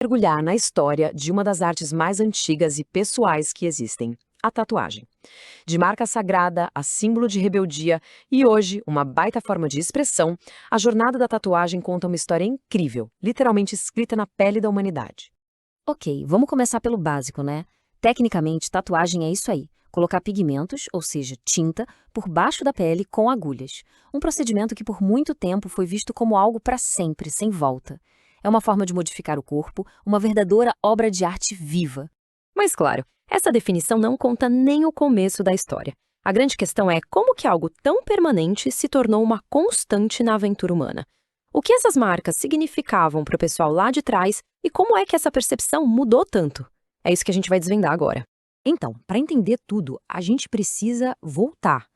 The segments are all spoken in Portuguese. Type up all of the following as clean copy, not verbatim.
mergulhar na história de uma das artes mais antigas e pessoais que existem, a tatuagem. De marca sagrada a símbolo de rebeldia e hoje uma baita forma de expressão, a jornada da tatuagem conta uma história incrível, literalmente escrita na pele da humanidade. Ok, vamos começar pelo básico, né? Tecnicamente, tatuagem é isso aí. Colocar pigmentos, ou seja, tinta, por baixo da pele com agulhas. Um procedimento que por muito tempo foi visto como algo para sempre, sem volta. É uma forma de modificar o corpo, uma verdadeira obra de arte viva. Mas claro, essa definição não conta nem o começo da história. A grande questão é como que algo tão permanente se tornou uma constante na aventura humana. O que essas marcas significavam para o pessoal lá de trás e como é que essa percepção mudou tanto? É isso que a gente vai desvendar agora. Então, para entender tudo, a gente precisa voltar.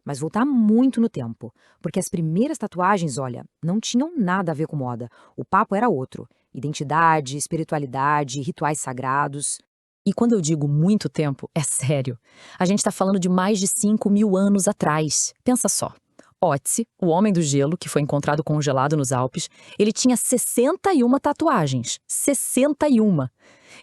Mas voltar muito no tempo. Porque as primeiras tatuagens, olha, não tinham nada a ver com moda. O papo era outro. Identidade, espiritualidade, rituais sagrados. E quando eu digo muito tempo, é sério. A gente está falando de mais de 5.000 anos atrás. Pensa só. Otzi, o homem do gelo, que foi encontrado congelado nos Alpes, ele tinha 61 tatuagens. 61!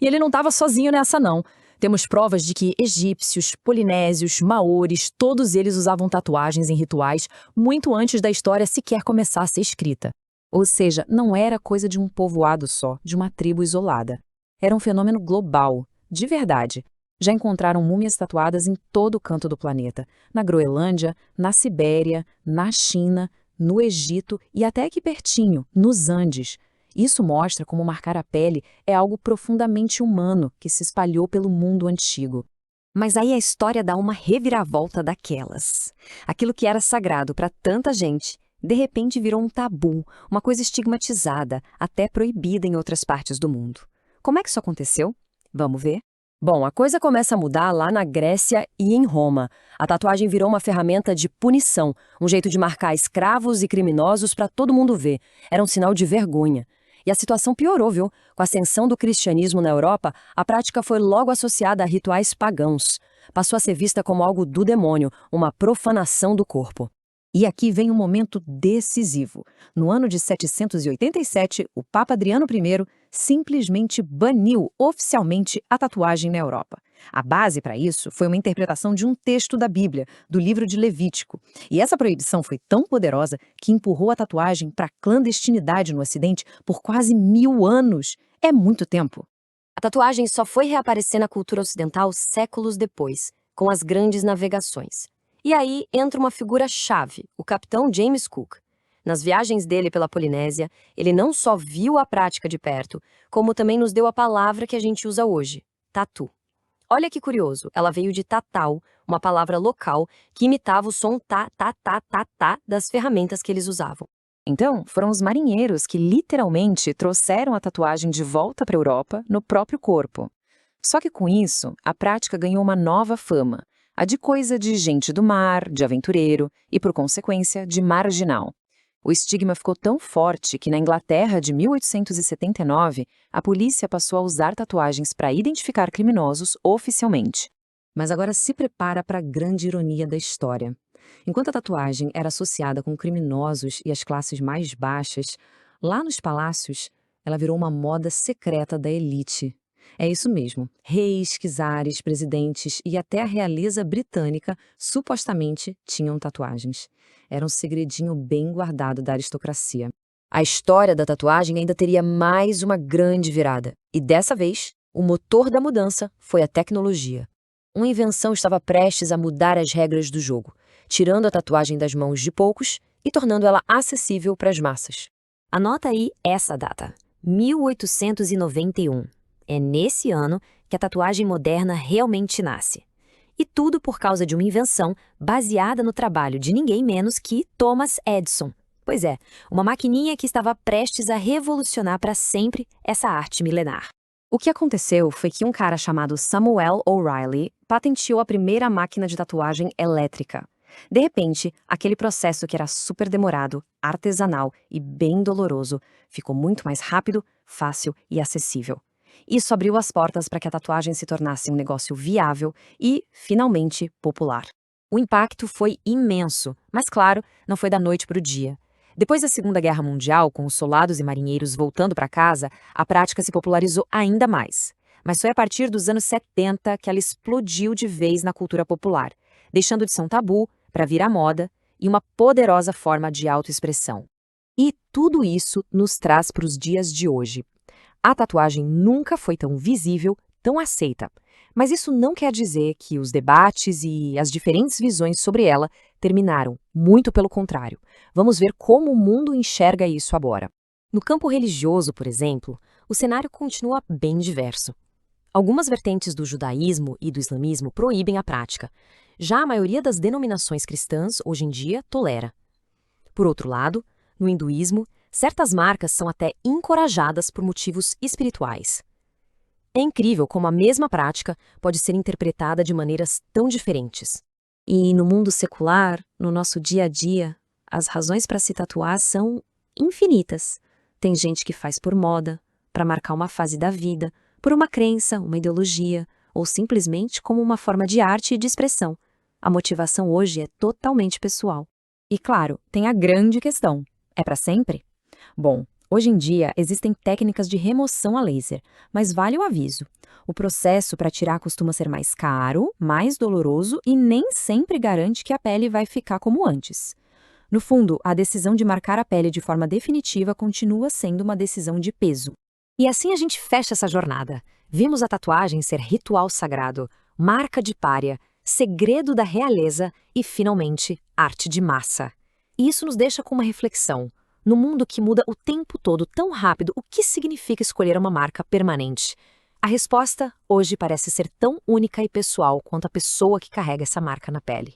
E ele não estava sozinho nessa, não. Temos provas de que egípcios, polinésios, maores, todos eles usavam tatuagens em rituais muito antes da história sequer começar a ser escrita. Ou seja, não era coisa de um povoado só, de uma tribo isolada. Era um fenômeno global, de verdade. Já encontraram múmias tatuadas em todo o canto do planeta, na Groenlândia, na Sibéria, na China, no Egito e até aqui pertinho, nos Andes. Isso mostra como marcar a pele é algo profundamente humano que se espalhou pelo mundo antigo. Mas aí a história dá uma reviravolta daquelas. Aquilo que era sagrado para tanta gente, de repente virou um tabu, uma coisa estigmatizada, até proibida em outras partes do mundo. Como é que isso aconteceu? Vamos ver? Bom, a coisa começa a mudar lá na Grécia e em Roma. A tatuagem virou uma ferramenta de punição, um jeito de marcar escravos e criminosos para todo mundo ver. Era um sinal de vergonha. E a situação piorou, viu? Com a ascensão do cristianismo na Europa, a prática foi logo associada a rituais pagãos. Passou a ser vista como algo do demônio, uma profanação do corpo. E aqui vem um momento decisivo. No ano de 787, o Papa Adriano I simplesmente baniu oficialmente a tatuagem na Europa. A base para isso foi uma interpretação de um texto da Bíblia, do livro de Levítico. E essa proibição foi tão poderosa que empurrou a tatuagem para a clandestinidade no Ocidente por quase 1.000 anos. É muito tempo. A tatuagem só foi reaparecer na cultura ocidental séculos depois, com as grandes navegações. E aí entra uma figura-chave, o capitão James Cook. Nas viagens dele pela Polinésia, ele não só viu a prática de perto, como também nos deu a palavra que a gente usa hoje, tatu. Olha que curioso, ela veio de tatau, uma palavra local que imitava o som tá das ferramentas que eles usavam. Então, foram os marinheiros que literalmente trouxeram a tatuagem de volta para a Europa no próprio corpo. Só que com isso, a prática ganhou uma nova fama, a de coisa de gente do mar, de aventureiro e, por consequência, de marginal. O estigma ficou tão forte que na Inglaterra de 1879, a polícia passou a usar tatuagens para identificar criminosos oficialmente. Mas agora se prepara para a grande ironia da história. Enquanto a tatuagem era associada com criminosos e as classes mais baixas, lá nos palácios, ela virou uma moda secreta da elite. É isso mesmo, reis, czares, presidentes e até a realeza britânica supostamente tinham tatuagens. Era um segredinho bem guardado da aristocracia. A história da tatuagem ainda teria mais uma grande virada. E dessa vez, o motor da mudança foi a tecnologia. Uma invenção estava prestes a mudar as regras do jogo, tirando a tatuagem das mãos de poucos e tornando ela acessível para as massas. Anota aí essa data, 1891. É nesse ano que a tatuagem moderna realmente nasce. E tudo por causa de uma invenção baseada no trabalho de ninguém menos que Thomas Edison. Pois é, uma maquininha que estava prestes a revolucionar para sempre essa arte milenar. O que aconteceu foi que um cara chamado Samuel O'Reilly patenteou a primeira máquina de tatuagem elétrica. De repente, aquele processo que era super demorado, artesanal e bem doloroso, ficou muito mais rápido, fácil e acessível. Isso abriu as portas para que a tatuagem se tornasse um negócio viável e, finalmente, popular. O impacto foi imenso, mas claro, não foi da noite para o dia. Depois da Segunda Guerra Mundial, com os soldados e marinheiros voltando para casa, a prática se popularizou ainda mais. Mas foi a partir dos anos 70 que ela explodiu de vez na cultura popular, deixando de ser um tabu para virar moda e uma poderosa forma de autoexpressão. E tudo isso nos traz para os dias de hoje. A tatuagem nunca foi tão visível, tão aceita. Mas isso não quer dizer que os debates e as diferentes visões sobre ela terminaram, muito pelo contrário. Vamos ver como o mundo enxerga isso agora. No campo religioso, por exemplo, o cenário continua bem diverso. Algumas vertentes do judaísmo e do islamismo proíbem a prática. Já a maioria das denominações cristãs, hoje em dia, tolera. Por outro lado, no hinduísmo, certas marcas são até encorajadas por motivos espirituais. É incrível como a mesma prática pode ser interpretada de maneiras tão diferentes. E no mundo secular, no nosso dia a dia, as razões para se tatuar são infinitas. Tem gente que faz por moda, para marcar uma fase da vida, por uma crença, uma ideologia, ou simplesmente como uma forma de arte e de expressão. A motivação hoje é totalmente pessoal. E claro, tem a grande questão: é para sempre? Bom, hoje em dia existem técnicas de remoção a laser, mas vale o aviso. O processo para tirar costuma ser mais caro, mais doloroso e nem sempre garante que a pele vai ficar como antes. No fundo, a decisão de marcar a pele de forma definitiva continua sendo uma decisão de peso. E assim a gente fecha essa jornada. Vimos a tatuagem ser ritual sagrado, marca de pária, segredo da realeza e, finalmente, arte de massa. E isso nos deixa com uma reflexão. No mundo que muda o tempo todo tão rápido, o que significa escolher uma marca permanente? A resposta hoje parece ser tão única e pessoal quanto a pessoa que carrega essa marca na pele.